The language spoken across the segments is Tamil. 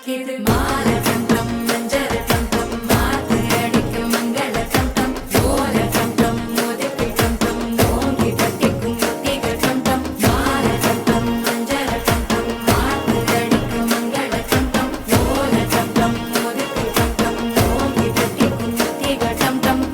அடிக்குது மாலை டம் டம் மஞ்சள் டம் டம் மாத்து அடிக்கும் மங்கள டம் டம் ஓல டம் டம் மோதிக்கு டம் டம் ஓங்கி தட்டிக்கும் முத்திகள் டம் டம் மாலை டம் டம் மஞ்சள் டம் டம் மாத்து அடிக்கும் மங்கள டம் டம் ஓல டம் டம் மோதிக்கு டம் டம் ஓங்கி தட்டிக்கும் முத்திகள் டம் டம்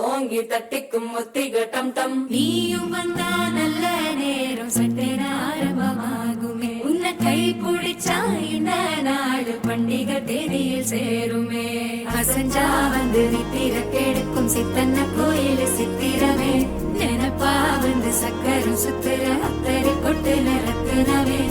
ஓங்கி தட்டிக்கும் முத்திக டம் டம் நீயும் வந்தா நல்ல நேரம் சட்டென ஆரம்பமாகுமே உன்னை கை பிடிச்சா இந்த நாடு பண்டிகை தேதியில் சேருமே அசஞ்சா வந்து நித்திர கெடுக்கும் சித்தன்ன கோயில் சித்திரமே நெனப்பா வந்து சக்கரம் சுத்துற அத்தரை கொட்டுல ரத்தினவே